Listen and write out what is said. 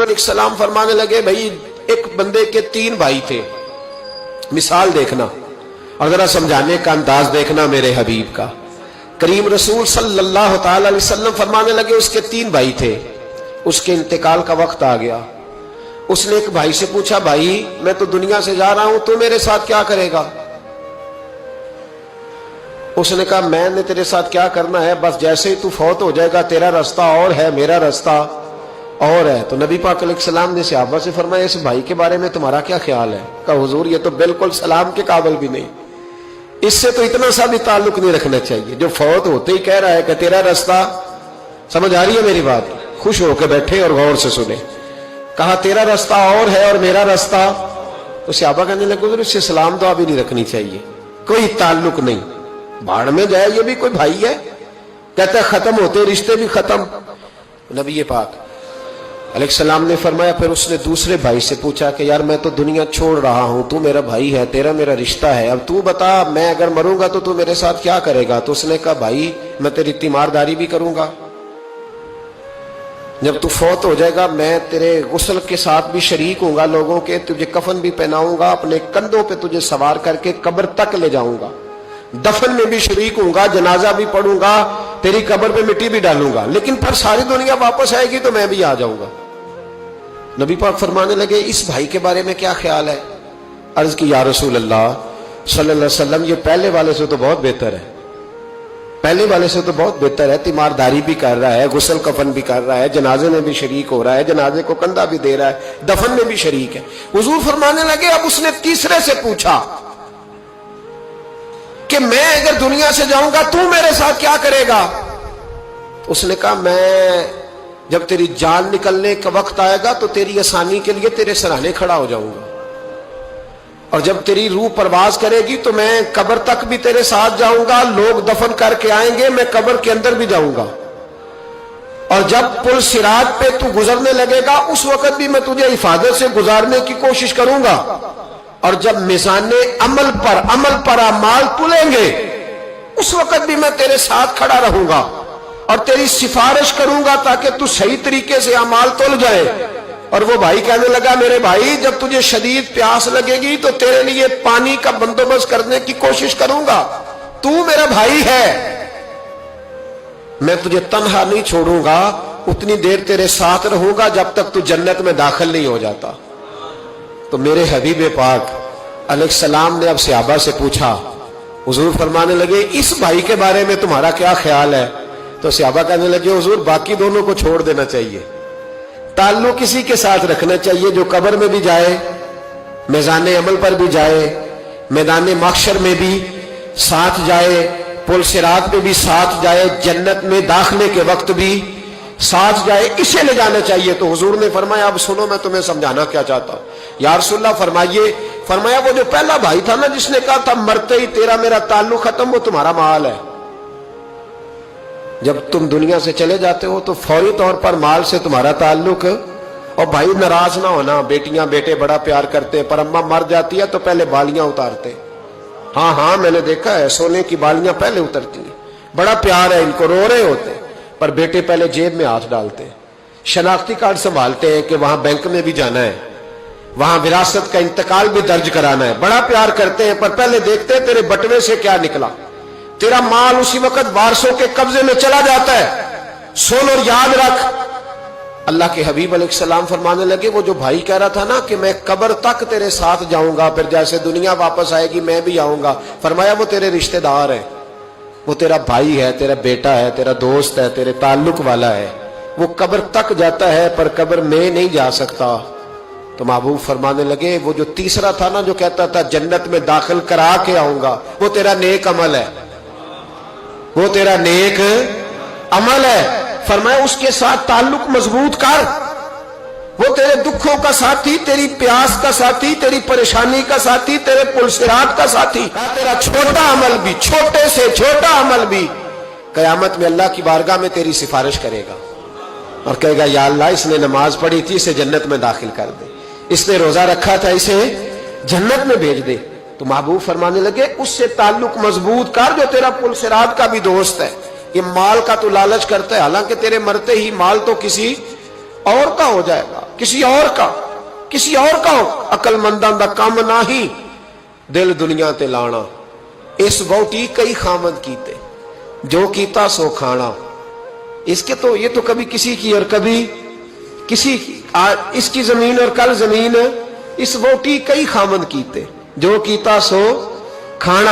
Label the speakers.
Speaker 1: सलाम फरमाने लगे, भाई एक बंदे के 3 भाई थे, मिसाल देखना और जरा समझाने का अंदाज देखना मेरे हबीब का। करीम रसूल सल्लल्लाहु ताला अलैहि वसल्लम फरमाने लगे, उसके 3 भाई थे, उसके इंतकाल का वक्त आ गया। उसने एक भाई से पूछा, भाई मैं तो दुनिया से जा रहा हूं, तू मेरे साथ क्या करेगा? उसने कहा, मैंने तेरे साथ क्या करना है, बस जैसे ही तू फौत हो जाएगा तेरा रास्ता और है, मेरा रास्ता और है। तो नबी पाक अलैहिस्सलाम ने सहाबा से फरमाया, इस भाई के बारे में तुम्हारा क्या ख्याल है? कहा, हुजूर ये तो बिल्कुल सलाम के काबिल भी नहीं, इससे तो इतना सा भी ताल्लुक नहीं रखना चाहिए, जो फौत होते ही कह रहा है कि तेरा रास्ता। समझ आ रही है मेरी बात? खुश होकर बैठे और गौर से सुने। कहा तेरा रास्ता और है और मेरा रास्ता। तो सहाबा कहने लगे, हुजूर इससे सलाम दुआ भी नहीं रखनी चाहिए, कोई ताल्लुक नहीं, भाड़ में जाए, ये भी कोई भाई है? कहता है खत्म होते रिश्ते भी खत्म। नबी पाक अलैहिस्सलाम ने फरमाया, फिर उसने दूसरे भाई से पूछा कि यार मैं तो दुनिया छोड़ रहा हूं, तू मेरा भाई है, तेरा मेरा रिश्ता है, अब तू बता मैं अगर मरूंगा तो तू मेरे साथ क्या करेगा? तो उसने कहा, भाई मैं तेरी तीमारदारी भी करूंगा, जब तू फौत हो जाएगा मैं तेरे गुस्ल के साथ भी शरीक होऊंगा, लोगों के तुझे कफन भी पहनाऊंगा, अपने कंधों पे तुझे सवार करके कब्र तक ले जाऊंगा, दफन में भी शरीक होऊंगा, जनाजा भी पढ़ूंगा, तेरी कब्र पे मिट्टी भी डालूंगा, लेकिन फिर सारी दुनिया वापस आएगी तो मैं भी आ जाऊंगा। नबी पाक फरमाने लगे, इस भाई के बारे में क्या ख्याल है? अर्ज की, या रसूल अल्लाह सल्लल्लाहु अलैहि वसल्लम, ये पहले वाले से तो बहुत बेहतर है, पहले वाले से तो बहुत बेहतर है, तीमारदारी भी कर रहा है, गुस्ल कफन भी कर रहा है, जनाजे में भी शरीक हो रहा है, जनाजे को कंधा भी दे रहा है, दफन में भी शरीक है। हुजूर फरमाने लगे, अब उसने तीसरे से पूछा कि मैं अगर दुनिया से जाऊंगा तू मेरे साथ क्या करेगा? उसने कहा, मैं जब तेरी जान निकलने का वक्त आएगा तो तेरी आसानी के लिए तेरे सराहने खड़ा हो जाऊंगा, और जब तेरी रूह परवाज करेगी तो मैं कब्र तक भी तेरे साथ जाऊंगा, लोग दफन करके आएंगे, मैं कब्र के अंदर भी जाऊंगा, और जब पुल सिरात पे तू गुजरने लगेगा उस वक्त भी मैं तुझे हिफाजत से गुजारने की कोशिश करूंगा, और जब मिजाने अमल पर अमाल तुलेंगे उस वक्त भी मैं तेरे साथ खड़ा रहूंगा और तेरी सिफारिश करूंगा ताकि तू सही तरीके से अमाल तुल जाए। और वो भाई कहने लगा, मेरे भाई जब तुझे शदीद प्यास लगेगी तो तेरे लिए पानी का बंदोबस्त करने की कोशिश करूंगा, तू मेरा भाई है, मैं तुझे तन्हा नहीं छोड़ूंगा, उतनी देर तेरे साथ रहूंगा जब तक तू जन्नत में दाखिल नहीं हो जाता। तो मेरे हबीब पाक अलैहिस्सलाम ने अब सहाबा से पूछा, हुजूर फरमाने लगे, इस भाई के बारे में तुम्हारा क्या ख्याल है? तो सहाबा कहने लगे, हुजूर बाकी दोनों को छोड़ देना चाहिए, ताल्लुक किसी के साथ रखना चाहिए जो कब्र में भी जाए, मैदान अमल पर भी जाए, मैदान महशर में भी साथ जाए, पुल सिरात पे भी साथ जाए, जन्नत में दाखिले के वक्त भी साथ जाए, इसे ले जाना चाहिए। तो हुजूर ने फरमाया, अब सुनो मैं तुम्हें समझाना क्या चाहता हूं। या रसूलल्लाह फरमाइए। फरमाया, वो जो पहला भाई था ना जिसने कहा था मरते ही तेरा मेरा ताल्लुक खत्म, वो तुम्हारा माल है। जब तुम दुनिया से चले जाते हो तो फौरी तौर पर माल से तुम्हारा ताल्लुक। और भाई नाराज ना होना, बेटियां बेटे बड़ा प्यार करते हैं, पर अम्मा मर जाती है तो पहले बालियां उतारते। हाँ हाँ मैंने देखा है, सोने की बालियां पहले उतरती हैं, बड़ा प्यार है इनको, रो रहे होते, पर बेटे पहले जेब में हाथ डालते हैं, शनाख्ती कार्ड संभालते हैं कि वहां बैंक में भी जाना है, वहां विरासत का इंतकाल भी दर्ज कराना है, बड़ा प्यार करते हैं, पर पहले देखते हैं तेरे बटवे से क्या निकला। तेरा माल उसी वक्त वारसों के कब्जे में चला जाता है। सुन और याद रख, अल्लाह के हबीब अलैहिस्सलाम फरमाने लगे, वो जो भाई कह रहा था ना कि मैं कब्र तक तेरे साथ जाऊंगा, फिर जैसे दुनिया वापस आएगी मैं भी आऊंगा, फरमाया वो तेरे रिश्तेदार है, वो तेरा भाई है, तेरा बेटा है, तेरा दोस्त है, तेरे ताल्लुक वाला है, वो कब्र तक जाता है पर कब्र में नहीं जा सकता। तो महबूब फरमाने लगे, वो जो तीसरा था ना जो कहता था जन्नत में दाखिल करा के आऊंगा, वो तेरा नेक अमल है, वो तेरा नेक अमल है। फरमाया उसके साथ ताल्लुक मजबूत कर, वो तेरे दुखों का साथी, तेरी प्यास का साथी, तेरी परेशानी का साथी, तेरे पुलसिरात का साथी। तेरा छोटा अमल भी, छोटे से छोटा अमल भी कयामत में अल्लाह की बारगाह में तेरी सिफारिश करेगा और कहेगा, या अल्लाह इसने नमाज पढ़ी थी, इसे जन्नत में दाखिल कर दे, इसने रोजा रखा था, इसे जन्नत में भेज दे। तो महबूब फरमाने लगे, उससे ताल्लुक मजबूत कर जो तेरा पुलसिरात का भी दोस्त है। ये माल का तो लालच करता है, हालांकि तेरे मरते ही माल तो किसी और का हो जाएगा। किसी और का अकलमंदां दा काम नहीं दिल दुनिया ते लाना। इस वोटी कई खामद कीते, जो कीता सो खाना। इसके तो ये तो कभी किसी की और कभी किसी की, इसकी जमीन और कल जमीन, इस वोटी कई खामद कीते, जो कीता सो खाना।